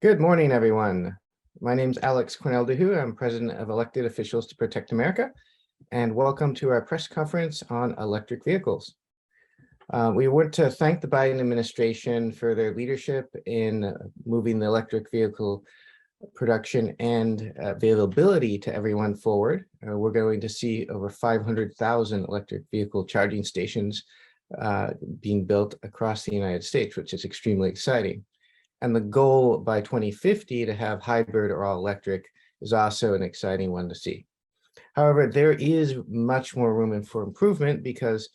Good morning, everyone. My name is Alex Cornell-Dehu. I'm president of Elected Officials to Protect America, and welcome to our press conference on electric vehicles. We want to thank the Biden administration for their leadership in moving the electric vehicle production and availability to everyone forward. We're going to see over 500,000 electric vehicle charging stations being built across the United States, which is extremely exciting. And the goal by 2050 to have hybrid or all electric is also an exciting one to see. However, there is much more room for improvement because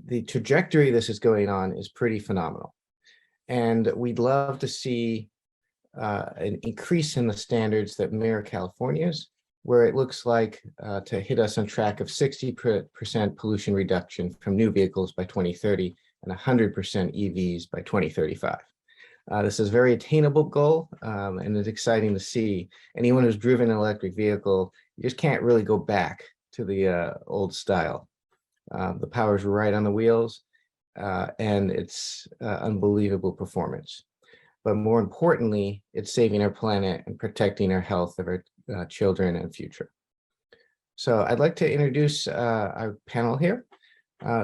the trajectory this is going on is pretty phenomenal. And we'd love to see an increase in the standards that mirror California's, where it looks like to hit us on track of 60% pollution reduction from new vehicles by 2030 and 100% EVs by 2035. This is a very attainable goal, and it's exciting to see. Anyone who's driven an electric vehicle, you just can't really go back to the old style. The power's right on the wheels, and it's unbelievable performance. But more importantly, it's saving our planet and protecting our health of our children and future. So I'd like to introduce our panel here.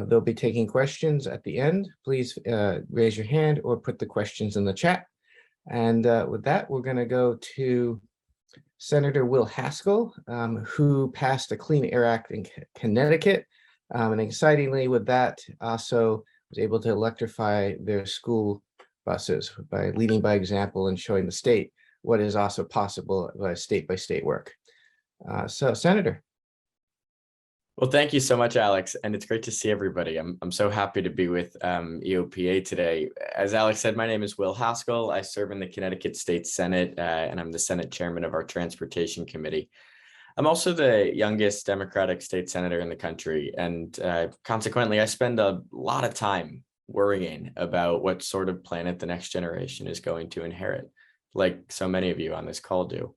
They'll be taking questions at the end. Please raise your hand or put the questions in the chat. And with that, we're going to go to Senator Will Haskell, who passed the Clean Air Act in Connecticut. And excitingly with that, also was able to electrify their school buses by leading by example and showing the state what is also possible by state work. So Senator. Well, thank you so much, Alex, and it's great to see everybody. I'm so happy to be with EOPA today. As Alex said, my name is Will Haskell. I serve in the Connecticut State Senate, and I'm the Senate Chairman of our Transportation Committee. I'm also the youngest Democratic state senator in the country, and consequently, I spend a lot of time worrying about what sort of planet the next generation is going to inherit, like so many of you on this call do.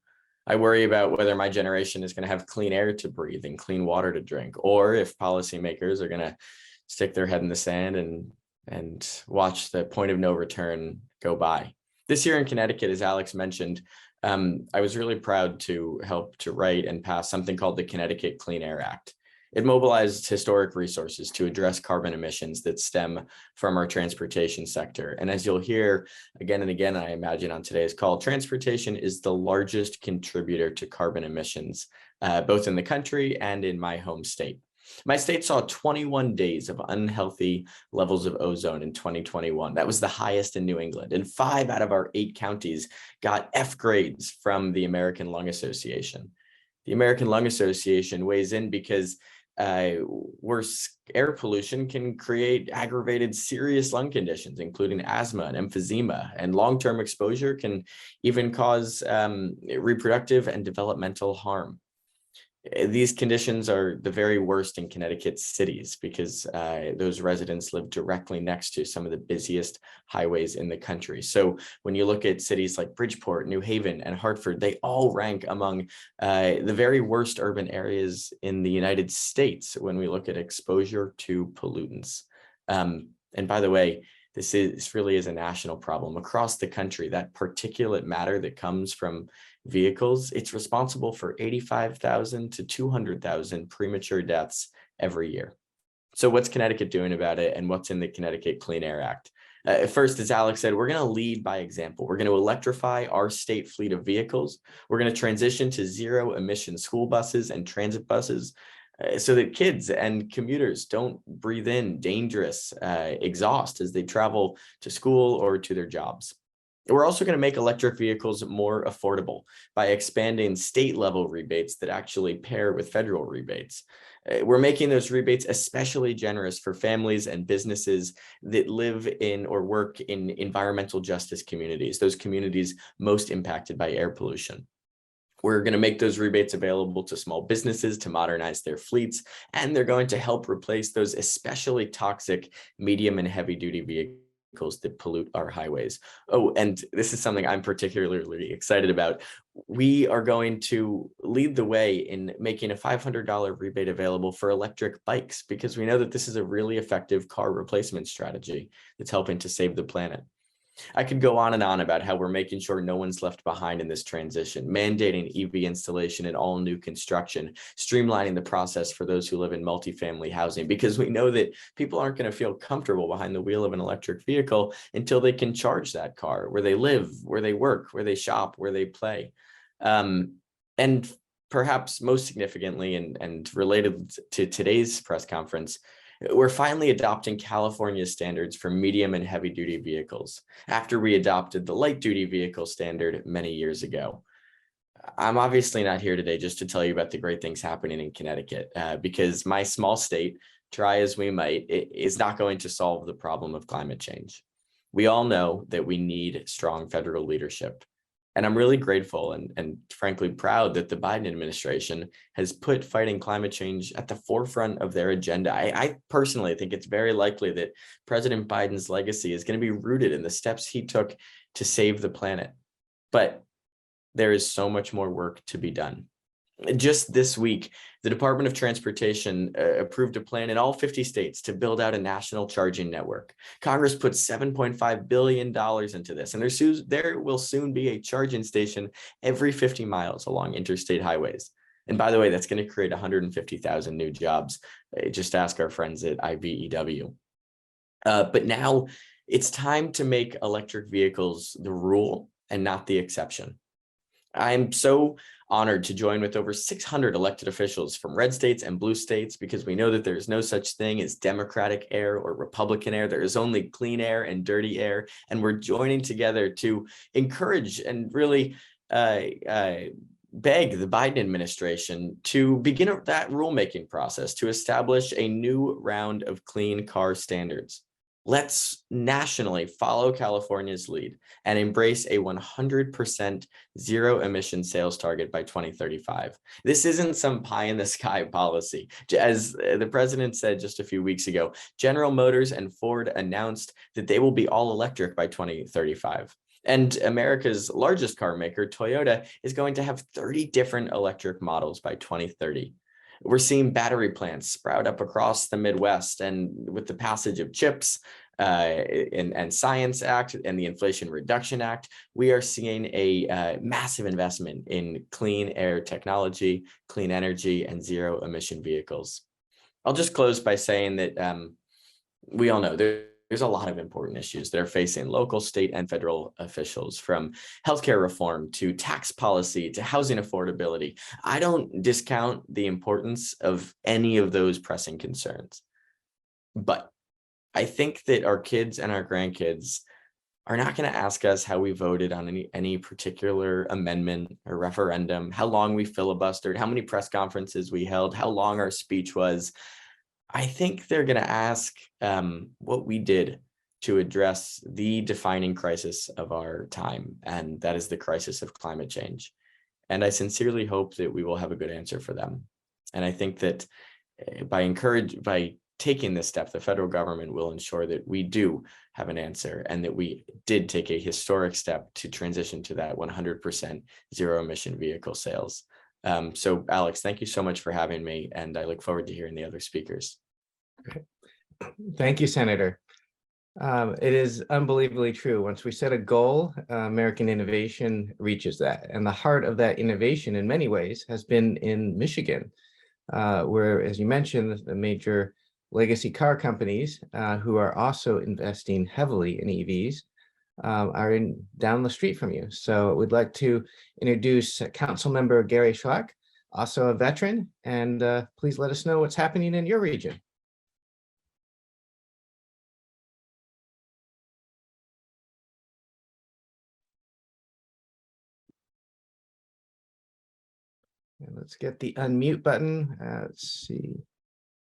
I worry about whether my generation is going to have clean air to breathe and clean water to drink, or if policymakers are going to stick their head in the sand and watch the point of no return go by. This year in Connecticut, as Alex mentioned, I was really proud to help to write and pass something called the Connecticut Clean Air Act. It mobilized historic resources to address carbon emissions that stem from our transportation sector. And as you'll hear again and again, I imagine on today's call, transportation is the largest contributor to carbon emissions, both in the country and in my home state. My state saw 21 days of unhealthy levels of ozone in 2021. That was the highest in New England. And 5 out of our 8 counties got F grades from the American Lung Association. The American Lung Association weighs in because worse air pollution can create aggravated serious lung conditions, including asthma and emphysema, and long-term exposure can even cause reproductive and developmental harm. These conditions are the very worst in Connecticut cities because those residents live directly next to some of the busiest highways in the country. So when you look at cities like Bridgeport, New Haven, and Hartford, they all rank among the very worst urban areas in the United States when we look at exposure to pollutants. And by the way, this really is a national problem across the country. That particulate matter that comes from vehicles, it's responsible for 85,000 to 200,000 premature deaths every year. So what's Connecticut doing about it, and what's in the Connecticut Clean Air Act? First, as Alex said, we're going to lead by example. We're going to electrify our state fleet of vehicles. We're going to transition to zero emission school buses and transit buses so that kids and commuters don't breathe in dangerous exhaust as they travel to school or to their jobs. We're also going to make electric vehicles more affordable by expanding state level rebates that actually pair with federal rebates. We're making those rebates especially generous for families and businesses that live in or work in environmental justice communities, those communities most impacted by air pollution. We're going to make those rebates available to small businesses to modernize their fleets, and they're going to help replace those especially toxic medium and heavy duty vehicles that pollute our highways. Oh, and this is something I'm particularly excited about. We are going to lead the way in making a $500 rebate available for electric bikes, because we know that this is a really effective car replacement strategy that's helping to save the planet. I could go on and on about how we're making sure no one's left behind in this transition, mandating EV installation in all new construction, streamlining the process for those who live in multifamily housing, because we know that people aren't going to feel comfortable behind the wheel of an electric vehicle until they can charge that car where they live, where they work, where they shop, where they play. And perhaps most significantly and related to today's press conference, we're finally adopting California's standards for medium and heavy duty vehicles after we adopted the light duty vehicle standard many years ago. I'm obviously not here today just to tell you about the great things happening in Connecticut, because my small state, try as we might, it is not going to solve the problem of climate change. We all know that we need strong federal leadership. And I'm really grateful and frankly proud that the Biden administration has put fighting climate change at the forefront of their agenda. I personally think it's very likely that President Biden's legacy is going to be rooted in the steps he took to save the planet. But there is so much more work to be done. Just this week, the Department of Transportation approved a plan in all 50 states to build out a national charging network. Congress put $7.5 billion into this, and there will soon be a charging station every 50 miles along interstate highways. And by the way, that's going to create 150,000 new jobs. Just ask our friends at IBEW. But now it's time to make electric vehicles the rule and not the exception. I'm so honored to join with over 600 elected officials from red states and blue states, because we know that there is no such thing as Democratic air or Republican air. There is only clean air and dirty air. And we're joining together to encourage and really beg the Biden administration to begin that rulemaking process to establish a new round of clean car standards. Let's nationally follow California's lead and embrace a 100% zero emission sales target by 2035. This isn't some pie in the sky policy. As the president said just a few weeks ago, General Motors and Ford announced that they will be all electric by 2035. And America's largest car maker, Toyota, is going to have 30 different electric models by 2030. We're seeing battery plants sprout up across the Midwest, and with the passage of CHIPS and Science Act and the Inflation Reduction Act, we are seeing a massive investment in clean air technology, clean energy, and zero emission vehicles. I'll just close by saying that we all know there's a lot of important issues that are facing local, state, and federal officials, from healthcare reform to tax policy to housing affordability. I don't discount the importance of any of those pressing concerns, but I think that our kids and our grandkids are not going to ask us how we voted on any particular amendment or referendum, how long we filibustered, how many press conferences we held, how long our speech was. I think they're going to ask what we did to address the defining crisis of our time, and that is the crisis of climate change. And I sincerely hope that we will have a good answer for them. And I think that by taking this step, the federal government will ensure that we do have an answer, and that we did take a historic step to transition to that 100% zero emission vehicle sales. So Alex, thank you so much for having me, and I look forward to hearing the other speakers. Thank you, Senator. It is unbelievably true. Once we set a goal, American innovation reaches that. And the heart of that innovation in many ways has been in Michigan, where, as you mentioned, the major legacy car companies who are also investing heavily in EVs are down the street from you. So we'd like to introduce Council Member Gary Schlack, also a veteran, and please let us know what's happening in your region. And let's get the unmute button. Let's see.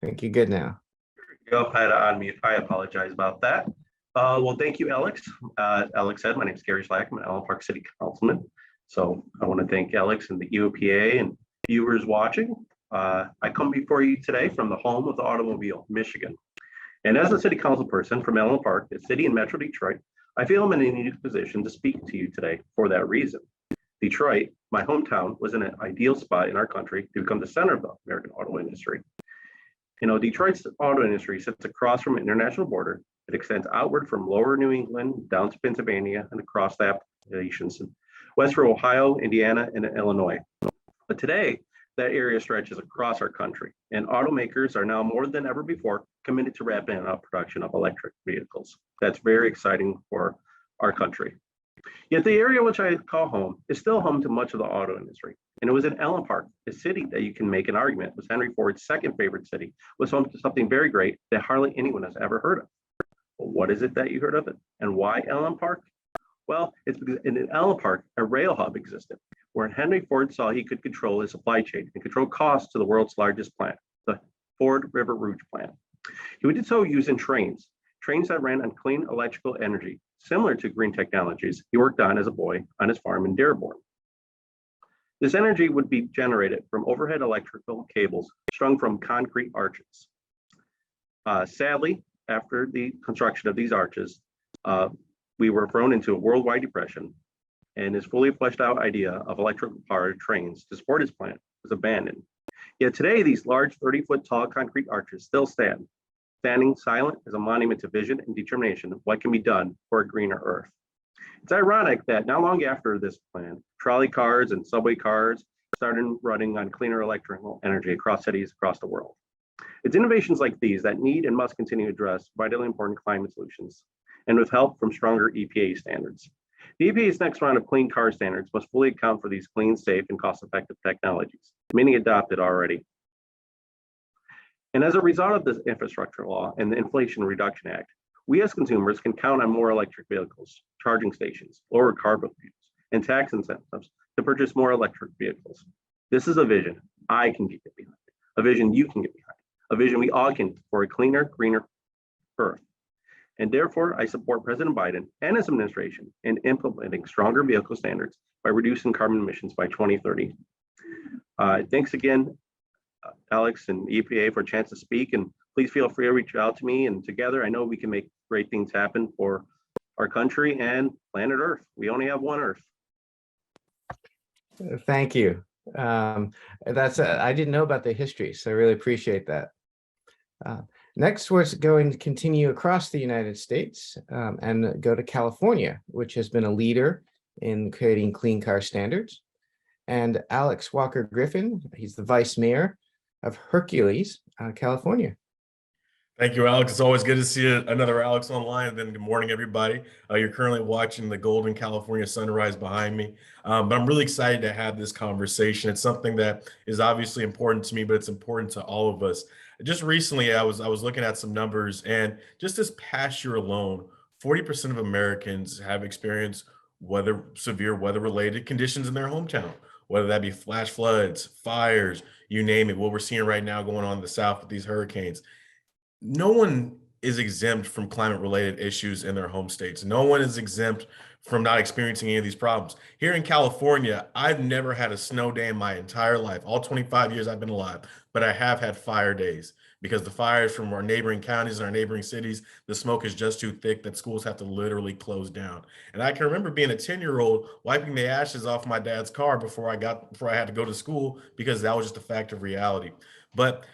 I think you're good now. Yep, I had to unmute. I apologize about that. Well, thank you, Alex. Alex said, my name is Gary Schlack. I'm an Allen Park City Councilman. So I want to thank Alex and the EOPA and viewers watching. I come before you today from the home of the automobile, Michigan. And as a city council person from Allen Park, a city in Metro Detroit, I feel I'm in a unique position to speak to you today for that reason. Detroit, my hometown, was in an ideal spot in our country to become the center of the American auto industry. You know, Detroit's auto industry sits across from an international border. It extends outward from lower New England down to Pennsylvania and across the Appalachians, west for Ohio, Indiana, and Illinois. But today, that area stretches across our country, and automakers are now more than ever before committed to ramping up production of electric vehicles. That's very exciting for our country. Yet the area which I call home is still home to much of the auto industry. And it was in Allen Park, a city that you can make an argument was Henry Ford's second favorite city, was home to something very great that hardly anyone has ever heard of. Well, what is it that you heard of it? And why Allen Park? Well, it's because in Allen Park, a rail hub existed, where Henry Ford saw he could control his supply chain and control costs to the world's largest plant, the Ford River Rouge plant. He did so using trains that ran on clean electrical energy, similar to green technologies he worked on as a boy on his farm in Dearborn. This energy would be generated from overhead electrical cables strung from concrete arches. Sadly, after the construction of these arches, we were thrown into a worldwide depression, and his fully fleshed out idea of electrical powered trains to support his plant was abandoned. Yet today, these large 30-foot tall concrete arches still stand, standing silent as a monument to vision and determination of what can be done for a greener earth. It's ironic that not long after this plan, trolley cars and subway cars started running on cleaner electrical energy across cities across the world. It's innovations like these that need and must continue to address vitally important climate solutions, and with help from stronger EPA standards. The EPA's next round of clean car standards must fully account for these clean, safe, and cost-effective technologies, many adopted already. And as a result of this infrastructure law and the Inflation Reduction Act, we as consumers can count on more electric vehicles, charging stations, lower carbon fuels, and tax incentives to purchase more electric vehicles. This is a vision I can get behind, a vision you can get behind, a vision we all can for a cleaner, greener earth. And therefore, I support President Biden and his administration in implementing stronger vehicle standards by reducing carbon emissions by 2030. Thanks again, Alex and EPA, for a chance to speak, and please feel free to reach out to me, and together I know we can make great things happen for our country and planet Earth. We only have one Earth. Thank you. I didn't know about the history, so I really appreciate that. Next, we're going to continue across the United States and go to California, which has been a leader in creating clean car standards. And Alex Walker-Griffin, he's the vice mayor of Hercules, California. Thank you, Alex. It's always good to see another Alex online. And then good morning, everybody. You're currently watching the golden California sunrise behind me. But I'm really excited to have this conversation. It's something that is obviously important to me, but it's important to all of us. Just recently, I was looking at some numbers, and just this past year alone, 40% of Americans have experienced severe weather-related conditions in their hometown, whether that be flash floods, fires, you name it. What we're seeing right now going on in the South with these hurricanes. No one is exempt from climate-related issues in their home states. No one is exempt from not experiencing any of these problems. Here in California, I've never had a snow day in my entire life, all 25 years I've been alive, but I have had fire days because the fires from our neighboring counties and our neighboring cities, the smoke is just too thick that schools have to literally close down. And I can remember being a 10-year-old wiping the ashes off my dad's car before I had to go to school, because that was just a fact of reality. But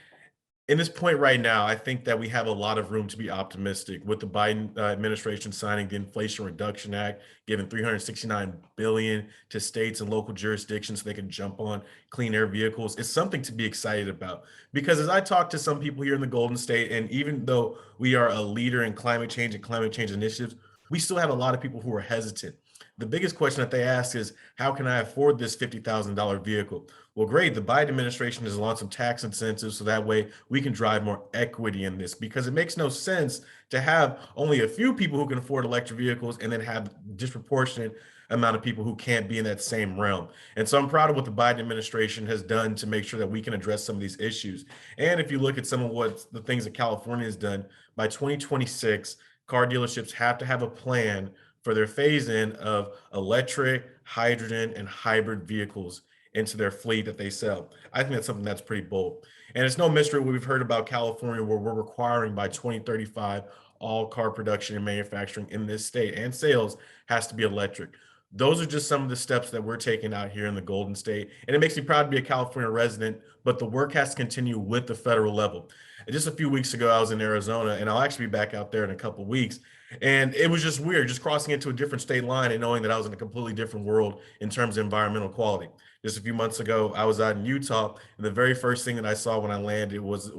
in this point right now, I think that we have a lot of room to be optimistic with the Biden administration signing the Inflation Reduction Act, giving $369 billion to states and local jurisdictions so they can jump on clean air vehicles. It's something to be excited about, because as I talk to some people here in the Golden State, and even though we are a leader in climate change and climate change initiatives, we still have a lot of people who are hesitant. The biggest question that they ask is, how can I afford this $50,000 vehicle? Well, great. The Biden administration has launched some tax incentives so that way we can drive more equity in this, because it makes no sense to have only a few people who can afford electric vehicles and then have disproportionate amount of people who can't be in that same realm. And so I'm proud of what the Biden administration has done to make sure that we can address some of these issues. And if you look at some of what the things that California has done, by 2026, car dealerships have to have a plan for their phase-in of electric, hydrogen, and hybrid vehicles into their fleet that they sell. I think that's something that's pretty bold. And it's no mystery what we've heard about California, where we're requiring by 2035, all car production and manufacturing in this state and sales has to be electric. Those are just some of the steps that we're taking out here in the Golden State. And it makes me proud to be a California resident, but the work has to continue with the federal level. And just a few weeks ago, I was in Arizona, and I'll actually be back out there in a couple of weeks. And it was just weird, just crossing into a different state line and knowing that I was in a completely different world in terms of environmental quality. Just a few months ago, I was out in Utah, and the very first thing that I saw when I landed was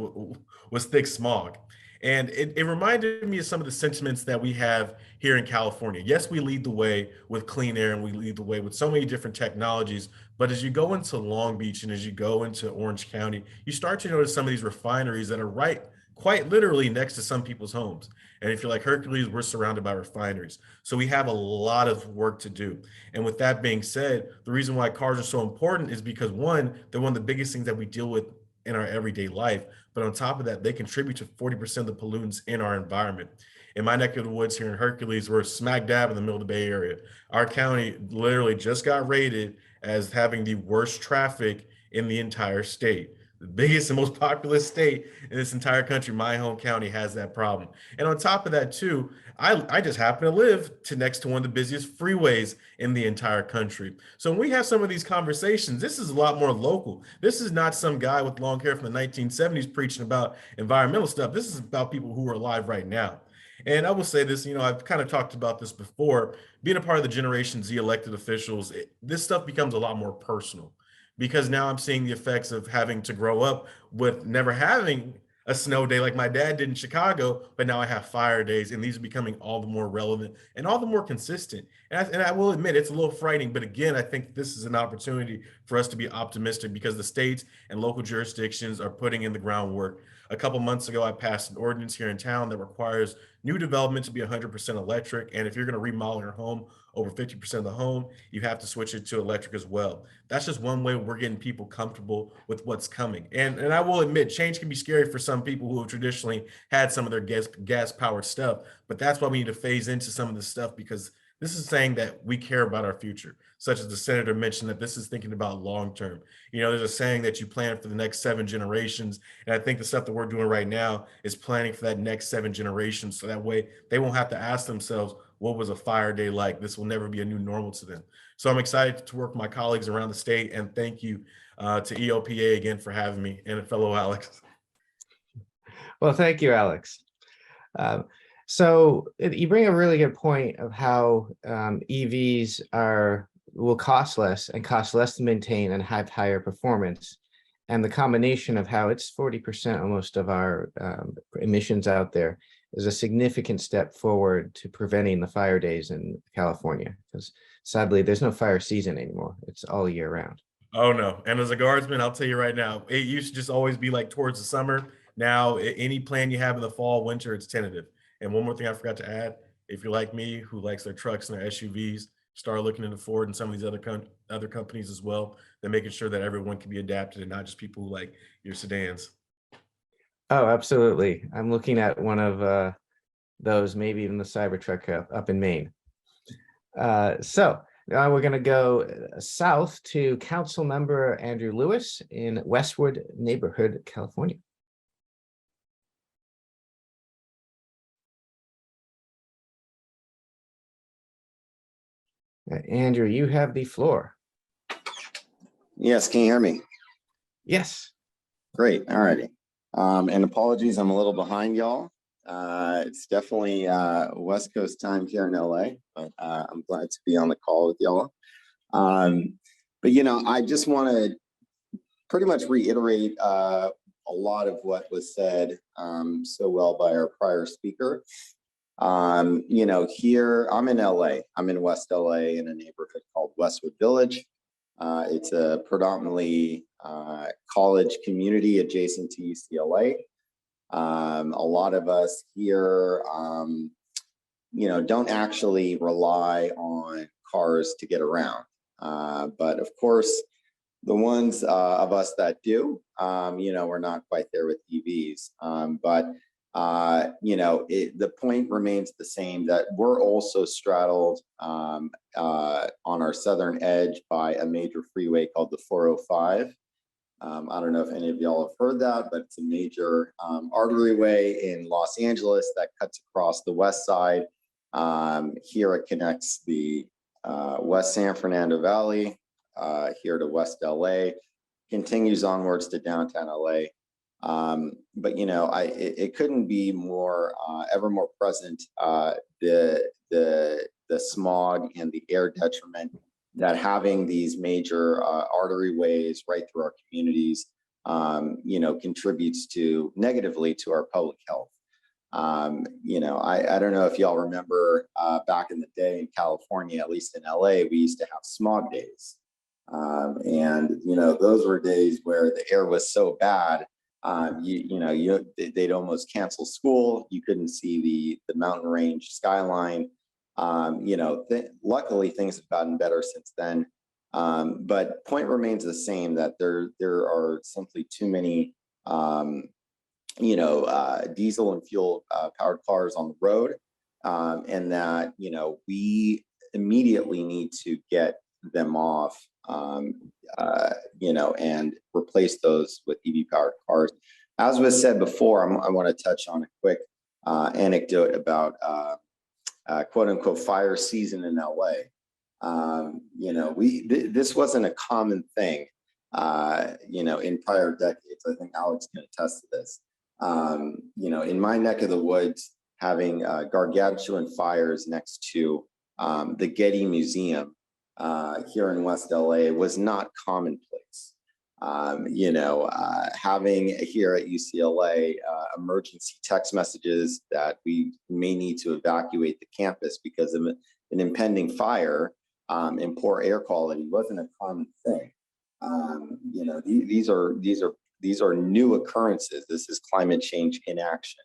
thick smog. And it reminded me of some of the sentiments that we have here in California. Yes, we lead the way with clean air and we lead the way with so many different technologies. But as you go into Long Beach and as you go into Orange County, you start to notice some of these refineries that are right, quite literally next to some people's homes. And if you're like Hercules, we're surrounded by refineries. So we have a lot of work to do. And with that being said, the reason why cars are so important is because one, they're one of the biggest things that we deal with in our everyday life. But on top of that, they contribute to 40% of the pollutants in our environment. In my neck of the woods here in Hercules, we're smack dab in the middle of the Bay Area. Our county literally just got rated as having the worst traffic in the entire state. The biggest and most populous state in this entire country, my home county, has that problem. And on top of that, too, I just happen to live next to one of the busiest freeways in the entire country. So when we have some of these conversations, this is a lot more local. This is not some guy with long hair from the 1970s preaching about environmental stuff. This is about people who are alive right now. And I will say this, I've kind of talked about this before, being a part of the Generation Z elected officials, this stuff becomes a lot more personal because now I'm seeing the effects of having to grow up with never having a snow day like my dad did in Chicago, but now I have fire days, and these are becoming all the more relevant and all the more consistent. And I will admit it's a little frightening, but again, I think this is an opportunity for us to be optimistic because the states and local jurisdictions are putting in the groundwork. A couple months ago, I passed an ordinance here in town that requires new development to be 100% electric. And if you're going to remodel your home over 50% of the home, you have to switch it to electric as well. That's just one way we're getting people comfortable with what's coming. And I will admit, change can be scary for some people who have traditionally had some of their gas powered stuff. But that's why we need to phase into some of this stuff because this is saying that we care about our future, such as the senator mentioned that this is thinking about long term. There's a saying that you plan for the next 7 generations. And I think the stuff that we're doing right now is planning for that next 7 generations. So that way they won't have to ask themselves, what was a fire day like? This will never be a new normal to them. So I'm excited to work with my colleagues around the state. And thank you to EOPA again for having me and a fellow Alex. Well, thank you, Alex. So you bring a really good point of how EVs will cost less to maintain and have higher performance. And the combination of how it's 40% almost of our emissions out there is a significant step forward to preventing the fire days in California, because sadly, there's no fire season anymore. It's all year round. Oh, no. And as a guardsman, I'll tell you right now, it used to just always be like towards the summer. Now, any plan you have in the fall, winter, it's tentative. And one more thing I forgot to add, if you're like me, who likes their trucks and their SUVs, start looking into Ford and some of these other companies as well. They're making sure that everyone can be adapted and not just people who like your sedans. Oh, absolutely. I'm looking at one of those, maybe even the Cybertruck up in Maine. So now we're going to go south to Council Member Andrew Lewis in Westwood Neighborhood, California. Andrew, you have the floor. Yes, can you hear me? Yes. Great, all righty. And apologies, I'm a little behind y'all. It's definitely West Coast time here in LA, but I'm glad to be on the call with y'all. But I just want to pretty much reiterate a lot of what was said so well by our prior speaker. Here I'm in LA. I'm in West LA in a neighborhood called Westwood Village. It's a predominantly college community adjacent to UCLA. A lot of us here, don't actually rely on cars to get around. But of course, the ones of us that do, we're not quite there with EVs. The point remains the same, that we're also straddled on our southern edge by a major freeway called the 405. I don't know if any of y'all have heard that, but it's a major arterieway in Los Angeles that cuts across the west side. Here it connects the West San Fernando Valley, here to West LA, continues onwards to downtown LA. But it couldn't be more ever more present, the smog and the air detriment that having these major artery ways right through our communities contributes to negatively to our public health. I don't know if y'all remember back in the day in California, at least in LA, we used to have smog days. Those were days where the air was so bad, they'd almost cancel school. You couldn't see the mountain range skyline. Luckily things have gotten better since then. But point remains the same, that there are simply too many, diesel and fuel powered cars on the road. And that, we immediately need to get them off, and replace those with EV powered cars. As was said before, I want to touch on a quick anecdote about quote unquote fire season in LA. This wasn't a common thing, in prior decades. I think Alex can attest to this. In my neck of the woods, having gargantuan fires next to the Getty Museum here in West LA was not commonplace. Having here at UCLA emergency text messages that we may need to evacuate the campus because of an impending fire and poor air quality wasn't a common thing. These are new occurrences. This is climate change in action.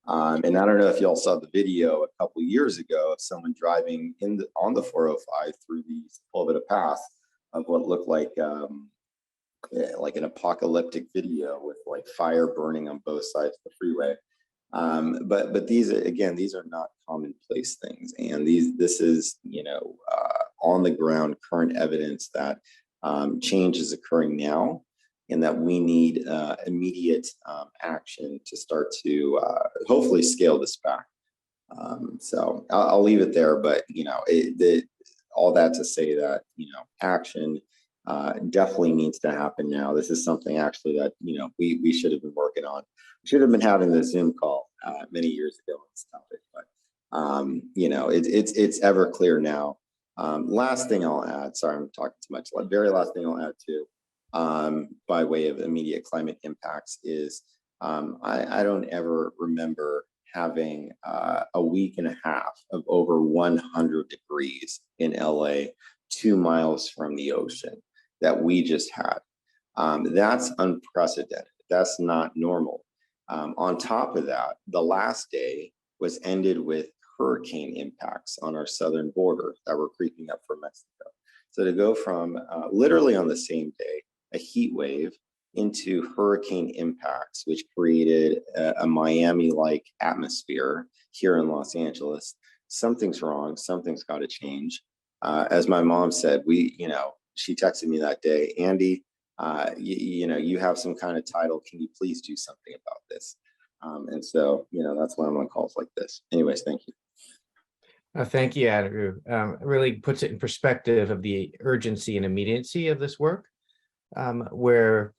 And I don't know if y'all saw the video a couple of years ago of someone driving on the 405 through the Sepulveda Pass of what looked like an apocalyptic video with like fire burning on both sides of the freeway. But these are not commonplace things, and this is on the ground current evidence that change is occurring now, and that we need immediate action to start to hopefully scale this back. So I'll leave it there, but all that to say that action definitely needs to happen now. This is something actually that we should have been working on. We should have been having the Zoom call many years ago on this topic, but it's ever clear now. Last thing I'll add, sorry, I'm talking too much. Very last thing I'll add too, by way of immediate climate impacts is I don't ever remember having a week and a half of over 100 degrees in LA, 2 miles from the ocean, that we just had. That's unprecedented. That's not normal. On top of that, the last day was ended with hurricane impacts on our southern border that were creeping up from Mexico. So to go from literally on the same day, a heat wave, into hurricane impacts, which created a Miami-like atmosphere here in Los Angeles, something's wrong. Something's got to change. As my mom said, she texted me that day, Andy, you have some kind of title. Can you please do something about this? And so, that's why I'm on calls like this. Anyways, thank you. Thank you, Andrew. Really puts it in perspective of the urgency and immediacy of this work, where,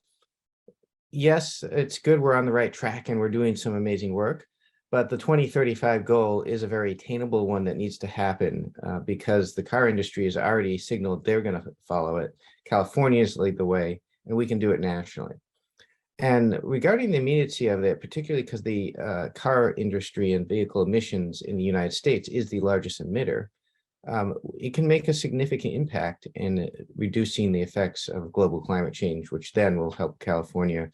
yes, it's good we're on the right track and we're doing some amazing work, but the 2035 goal is a very attainable one that needs to happen because the car industry has already signaled they're going to follow it. California's lead the way, and we can do it nationally. And regarding the immediacy of it, particularly because the car industry and vehicle emissions in the United States is the largest emitter, it can make a significant impact in reducing the effects of global climate change, which then will help California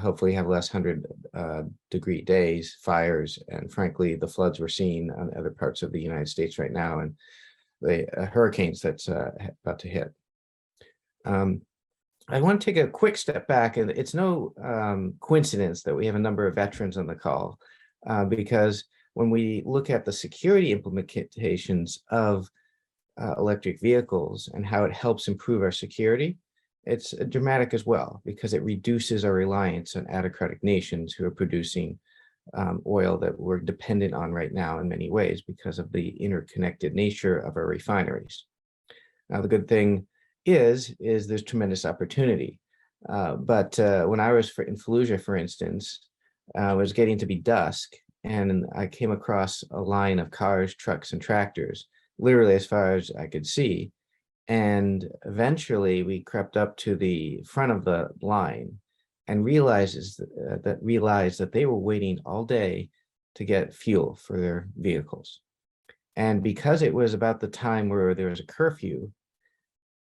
hopefully have less 100-degree days, fires, and frankly, the floods we're seeing on other parts of the United States right now, and the hurricanes that's about to hit. I want to take a quick step back, and it's no coincidence that we have a number of veterans on the call, because when we look at the security implementations of electric vehicles and how it helps improve our security, it's dramatic as well, because it reduces our reliance on autocratic nations who are producing oil that we're dependent on right now in many ways because of the interconnected nature of our refineries. Now, the good thing is there's tremendous opportunity. But when I was in Fallujah, for instance, it was getting to be dusk, and I came across a line of cars, trucks, and tractors, literally as far as I could see. And eventually we crept up to the front of the line and realized that they were waiting all day to get fuel for their vehicles. And because it was about the time where there was a curfew,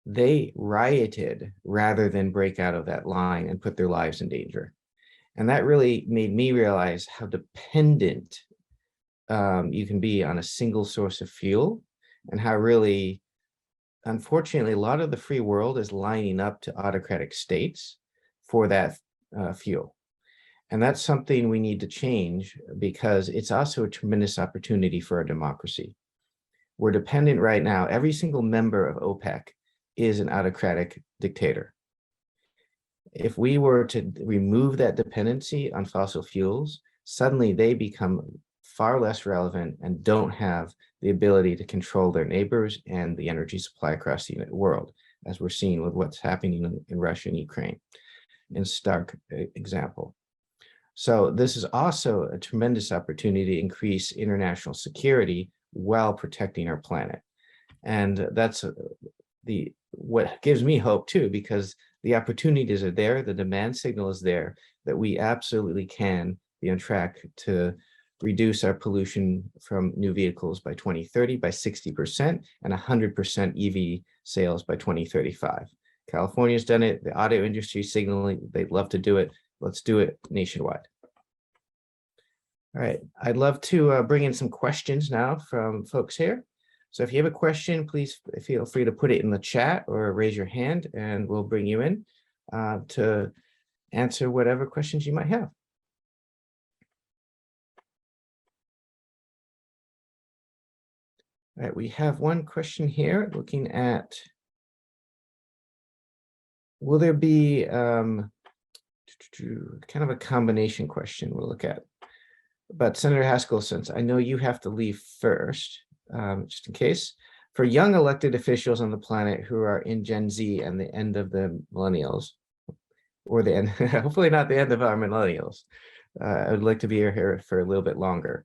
they rioted rather than break out of that line and put their lives in danger. And that really made me realize how dependent you can be on a single source of fuel, and how really, unfortunately, a lot of the free world is lining up to autocratic states for that fuel. And that's something we need to change, because it's also a tremendous opportunity for our democracy. We're dependent right now. Every single member of OPEC is an autocratic dictator. If we were to remove that dependency on fossil fuels, suddenly they become far less relevant and don't have the ability to control their neighbors and the energy supply across the world, as we're seeing with what's happening in Russia and Ukraine, in stark example. So this is also a tremendous opportunity to increase international security while protecting our planet. And that's what gives me hope too, because the opportunities are there, the demand signal is there, that we absolutely can be on track to reduce our pollution from new vehicles by 2030 by 60% and 100% EV sales by 2035. California's done it, the auto industry signaling they'd love to do it. Let's do it nationwide. All right, I'd love to bring in some questions now from folks here. So if you have a question, please feel free to put it in the chat or raise your hand, and we'll bring you in to answer whatever questions you might have. All right, we have one question here looking at, will there be kind of a combination question we'll look at. But Senator Haskell, since I know you have to leave first, just in case, for young elected officials on the planet who are in Gen Z and the end of the millennials, or the end, hopefully not the end of our millennials, I would like to be here for a little bit longer.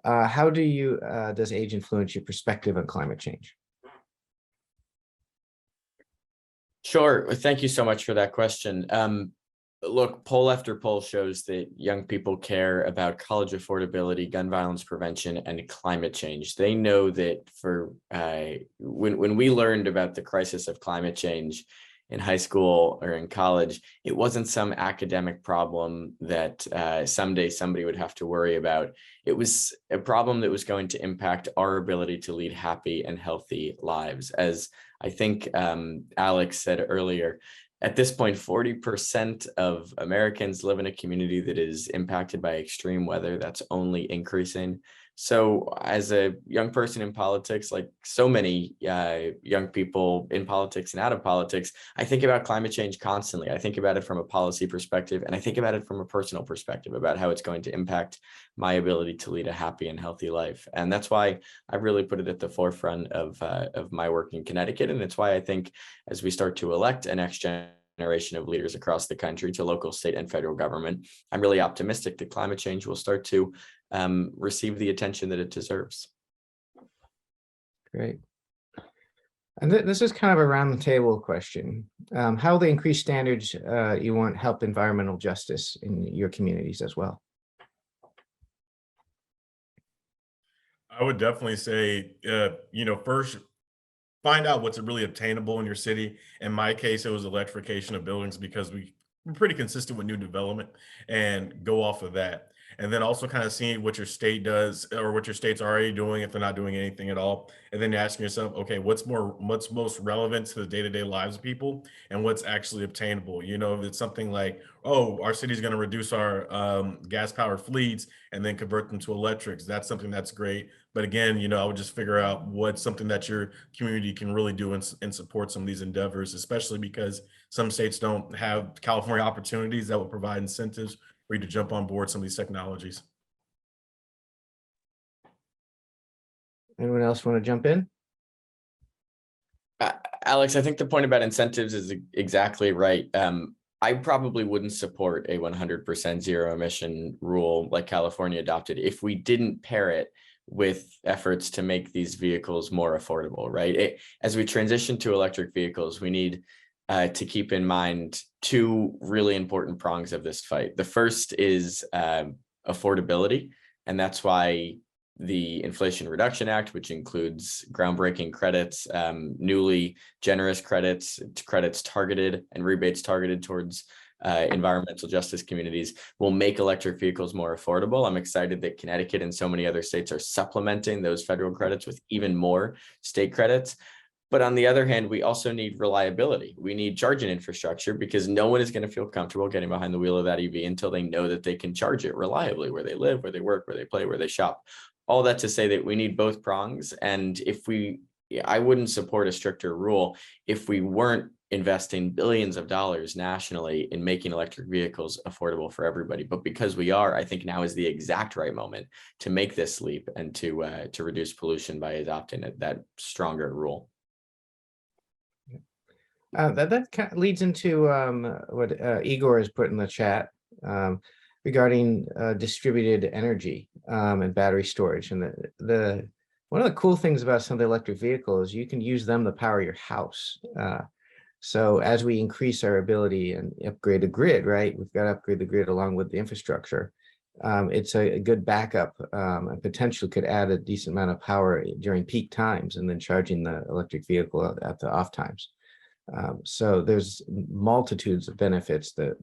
How does age influence your perspective on climate change? Sure. Thank you so much for that question. Look, poll after poll shows that young people care about college affordability, gun violence prevention, and climate change. They know that for when we learned about the crisis of climate change in high school or in college, it wasn't some academic problem that someday somebody would have to worry about. It was a problem that was going to impact our ability to lead happy and healthy lives. As I think Alex said earlier, at this point, 40% of Americans live in a community that is impacted by extreme weather. That's only increasing. So as a young person in politics, like so many young people in politics and out of politics, I think about climate change constantly. I think about it from a policy perspective, and I think about it from a personal perspective about how it's going to impact my ability to lead a happy and healthy life. And that's why I've really put it at the forefront of my work in Connecticut. And it's why I think as we start to elect a next generation of leaders across the country to local, state, and federal government, I'm really optimistic that climate change will start to receive the attention that it deserves. Great. And this is kind of a round the table question. How will the increased standards you want help environmental justice in your communities as well? I would definitely say, first, find out what's really obtainable in your city. In my case, it was electrification of buildings, because we're pretty consistent with new development, and go off of that. And then also kind of seeing what your state does, or what your state's already doing if they're not doing anything at all. And then asking yourself, okay, what's most relevant to the day-to-day lives of people, and what's actually obtainable? If it's something like, oh, our city's going to reduce our gas-powered fleets and then convert them to electrics, that's something that's great. But again, I would just figure out what's something that your community can really do and support some of these endeavors, especially because some states don't have California opportunities that will provide incentives for you to jump on board some of these technologies. Anyone else want to jump in? Alex, I think the point about incentives is exactly right. I probably wouldn't support a 100% zero emission rule like California adopted if we didn't pair it with efforts to make these vehicles more affordable, right? As we transition to electric vehicles, we need to keep in mind two really important prongs of this fight. The first is affordability, and that's why the Inflation Reduction Act, which includes groundbreaking credits, newly generous credits targeted and rebates targeted towards environmental justice communities, will make electric vehicles more affordable. I'm excited that Connecticut and so many other states are supplementing those federal credits with even more state credits. But on the other hand, we also need reliability. We need charging infrastructure because no one is going to feel comfortable getting behind the wheel of that EV until they know that they can charge it reliably where they live, where they work, where they play, where they shop. All that to say that we need both prongs. And I wouldn't support a stricter rule if we weren't investing billions of dollars nationally in making electric vehicles affordable for everybody. But because we are, I think now is the exact right moment to make this leap and to reduce pollution by adopting that stronger rule. That kind of leads into what Igor has put in the chat regarding distributed energy and battery storage. And one of the cool things about some of the electric vehicles, you can use them to power your house. So as we increase our ability and upgrade the grid, right, we've got to upgrade the grid along with the infrastructure. It's a good backup and potentially could add a decent amount of power during peak times and then charging the electric vehicle at the off times. So there's multitudes of benefits that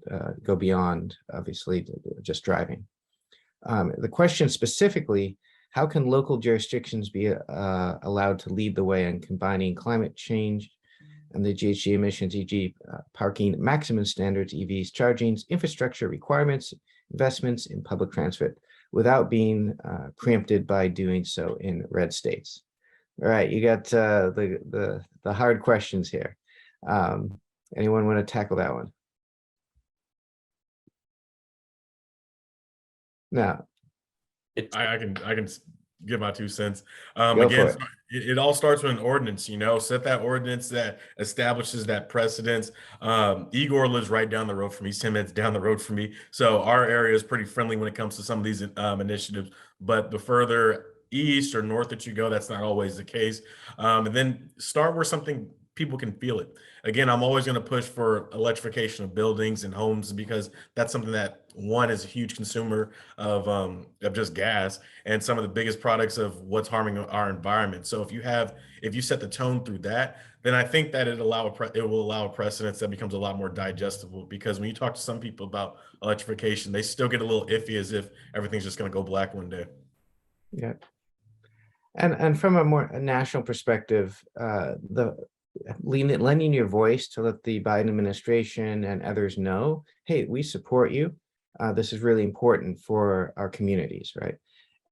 go beyond, obviously, just driving. The question specifically, how can local jurisdictions be allowed to lead the way in combining climate change and the GHG emissions, e.g. Parking maximum standards, EVs, chargings, infrastructure requirements, investments in public transit, without being preempted by doing so in red states? All right, you got the hard questions here. Anyone want to tackle that one? No. I can give my 2 cents. Go Again, for it. it all starts with an ordinance, set that ordinance that establishes that precedence. Igor lives right down the road from me. He's 10 minutes down the road from me. So our area is pretty friendly when it comes to some of these initiatives, but the further east or north that you go, that's not always the case. And then start where something people can feel it. Again, I'm always going to push for electrification of buildings and homes because that's something that one is a huge consumer of just gas and some of the biggest products of what's harming our environment. So if you set the tone through that, then I think that it will allow a precedence that becomes a lot more digestible, because when you talk to some people about electrification, they still get a little iffy as if everything's just going to go black one day. Yeah. And from a more national perspective, lending your voice to let the Biden administration and others know, hey, we support you. This is really important for our communities, right?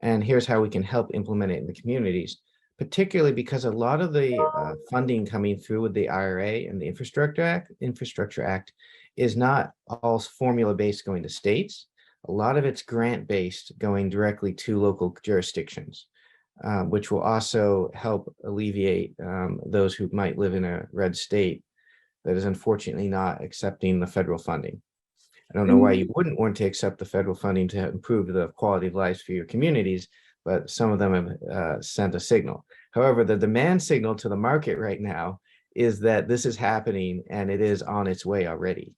And here's how we can help implement it in the communities, particularly because a lot of the funding coming through with the IRA and the Infrastructure Act is not all formula-based going to states. A lot of it's grant-based going directly to local jurisdictions. Which will also help alleviate those who might live in a red state that is unfortunately not accepting the federal funding. I don't know why you wouldn't want to accept the federal funding to improve the quality of life for your communities, but some of them have sent a signal. However, the demand signal to the market right now is that this is happening and it is on its way already.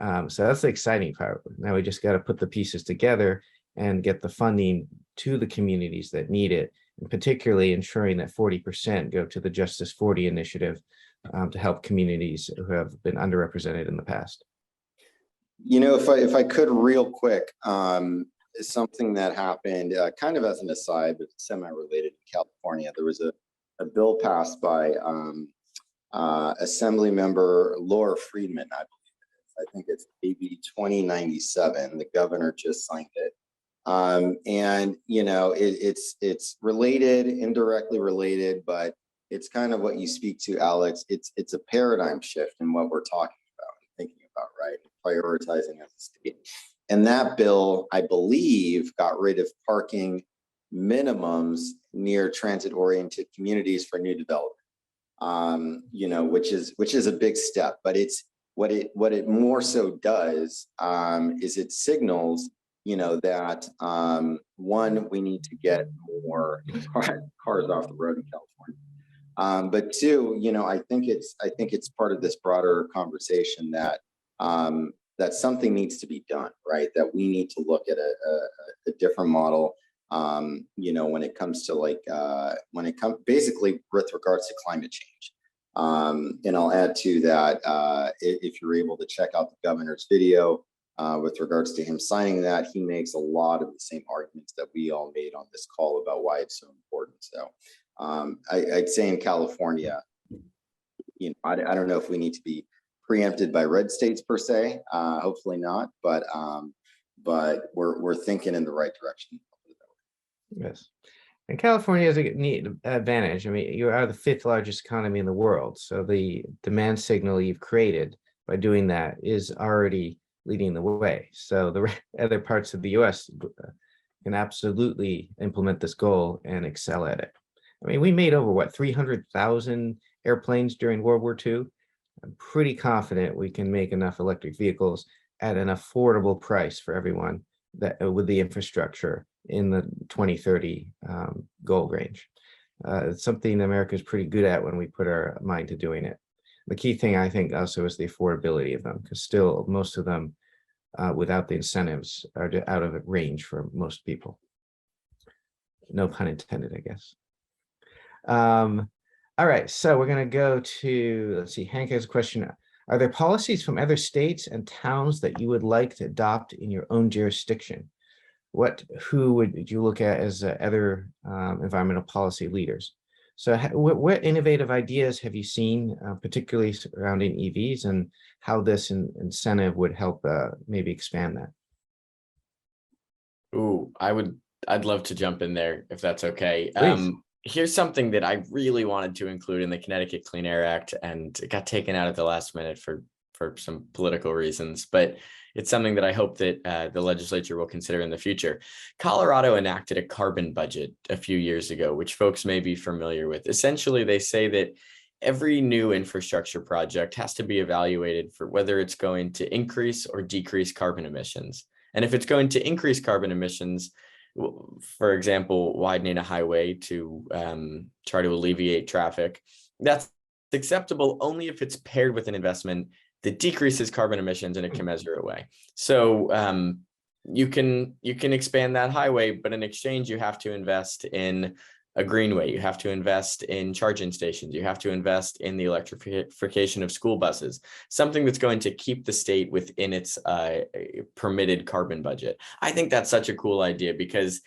So that's the exciting part. Now we just got to put the pieces together and get the funding to the communities that need it, and particularly ensuring that 40% go to the Justice 40 initiative to help communities who have been underrepresented in the past. If I could real quick, something that happened kind of as an aside, but semi-related in California, there was a bill passed by Assembly Member Laura Friedman, I believe it is. I think it's AB 2097. The governor just signed it. And it's related, indirectly related, but it's kind of what you speak to, Alex. It's a paradigm shift in what we're talking about and thinking about, right? Prioritizing as a state. And that bill, I believe, got rid of parking minimums near transit-oriented communities for new development. You know, which is a big step, but it's what it more so does is it signals, you know, that one, we need to get more cars off the road in California. But two, you know, I think it's part of this broader conversation that that something needs to be done, right? That we need to look at a different model, you know, when it comes to like basically with regards to climate change. And I'll add to that, if you're able to check out the governor's video with regards to him signing that, he makes a lot of the same arguments that we all made on this call about why it's so important. So I'd say in California, you know, I don't know if we need to be preempted by red states per se, hopefully not, but we're thinking in the right direction. Yes. And California has a neat advantage. I mean, you are the 5th largest economy in the world. So the demand signal you've created by doing that is already leading the way. So the other parts of the US can absolutely implement this goal and excel at it. I mean, we made over what, 300,000 airplanes during World War II. I'm pretty confident we can make enough electric vehicles at an affordable price for everyone that with the infrastructure in the 2030 goal range. It's something America is pretty good at when we put our mind to doing it. The key thing, I think, also is the affordability of them, because still most of them, without the incentives, are out of range for most people. No pun intended, I guess. All right, so we're going to go to, let's see, Hank has a question. Are there policies from other states and towns that you would like to adopt in your own jurisdiction? Who would you look at as other environmental policy leaders? So what innovative ideas have you seen, particularly surrounding EVs, and how this incentive would help maybe expand that? Ooh, I'd love to jump in there if that's okay. Please. Here's something that I really wanted to include in the Connecticut Clean Air Act, and it got taken out at the last minute for some political reasons, but it's something that I hope that the legislature will consider in the future. Colorado enacted a carbon budget a few years ago, which folks may be familiar with. Essentially, they say that every new infrastructure project has to be evaluated for whether it's going to increase or decrease carbon emissions. And if it's going to increase carbon emissions, for example, widening a highway to try to alleviate traffic, that's acceptable only if it's paired with an investment that decreases carbon emissions in a commensurate way. So you can expand that highway, but in exchange, you have to invest in a greenway. You have to invest in charging stations. You have to invest in the electrification of school buses, something that's going to keep the state within its permitted carbon budget. I think that's such a cool idea because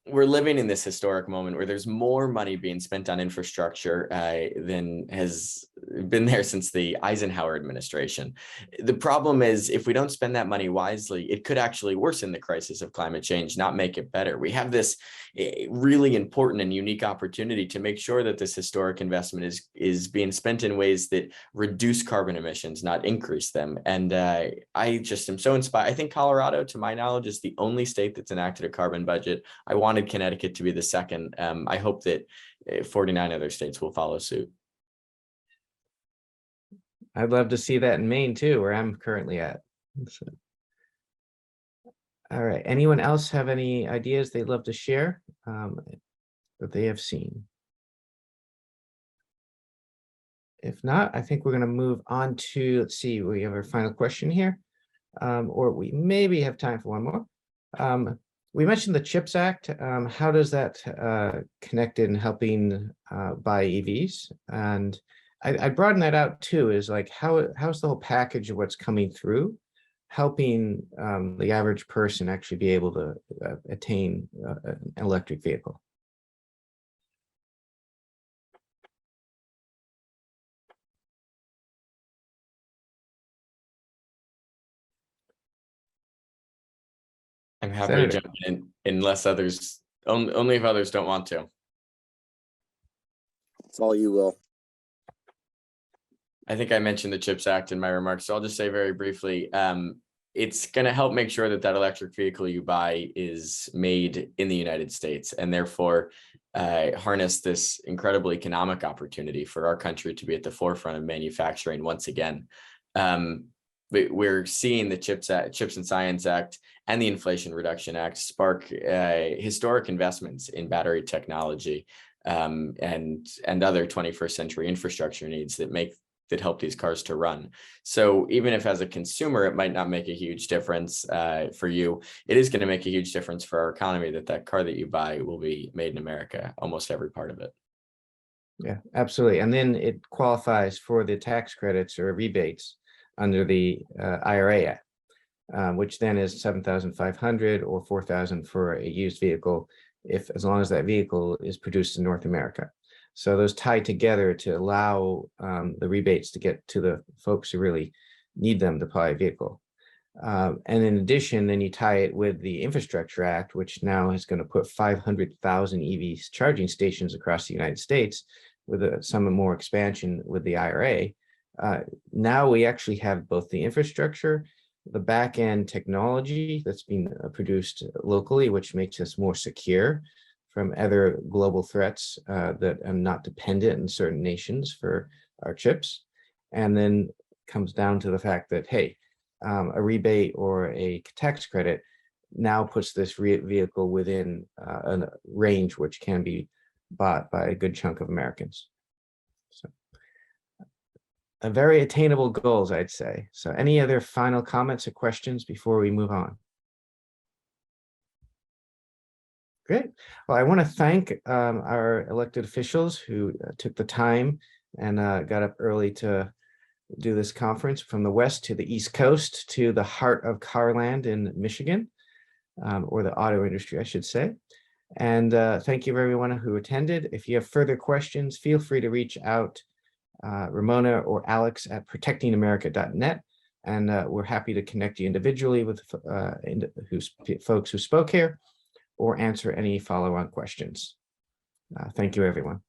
we're living in this historic moment where there's more money being spent on infrastructure than has been there since the Eisenhower administration. The problem is, if we don't spend that money wisely, it could actually worsen the crisis of climate change, not make it better. We have this really important and unique opportunity to make sure that this historic investment is being spent in ways that reduce carbon emissions, not increase them. And I just am so inspired. I think Colorado, to my knowledge, is the only state that's enacted a carbon budget. I wanted Connecticut to be the second. I hope that 49 other states will follow suit. I'd love to see that in Maine too, where I'm currently at. So, all right, anyone else have any ideas they'd love to share that they have seen? If not, I think we're going to move on to, let's see, we have our final question here, or we maybe have time for one more. We mentioned the CHIPS Act. How does that connect in helping buy EVs? And I broaden that out too, is like how's the whole package of what's coming through helping the average person actually be able to attain an electric vehicle? I'm happy to jump in unless others, only if others don't want to. It's all you, Will. I think I mentioned the CHIPS Act in my remarks, so I'll just say very briefly, it's going to help make sure that that electric vehicle you buy is made in the United States, and therefore harness this incredible economic opportunity for our country to be at the forefront of manufacturing once again. We're seeing the Chips and Science Act and the Inflation Reduction Act spark historic investments in battery technology and other 21st century infrastructure needs that help these cars to run. So even if as a consumer, it might not make a huge difference for you, it is going to make a huge difference for our economy that car that you buy will be made in America, almost every part of it. Yeah, absolutely. And then it qualifies for the tax credits or rebates under the IRA Act, which then is $7,500 or $4,000 for a used vehicle, as long as that vehicle is produced in North America. So those tie together to allow the rebates to get to the folks who really need them to buy a vehicle. And in addition, then you tie it with the Infrastructure Act, which now is going to put 500,000 EV charging stations across the United States, with some more expansion with the IRA. Now we actually have both the infrastructure, the back end technology that's being produced locally, which makes us more secure from other global threats that are not dependent on certain nations for our chips. And then comes down to the fact that, hey, a rebate or a tax credit now puts this vehicle within a range which can be bought by a good chunk of Americans. So a very attainable goals, I'd say. So any other final comments or questions before we move on? Great. Well, I want to thank our elected officials who took the time and got up early to do this conference from the West to the East Coast to the heart of Carland in Michigan, or the auto industry, I should say. And thank you for everyone who attended. If you have further questions, feel free to reach out Ramona or Alex at protectingamerica.net. And we're happy to connect you individually with folks who spoke here, or answer any follow-on questions. Thank you, everyone.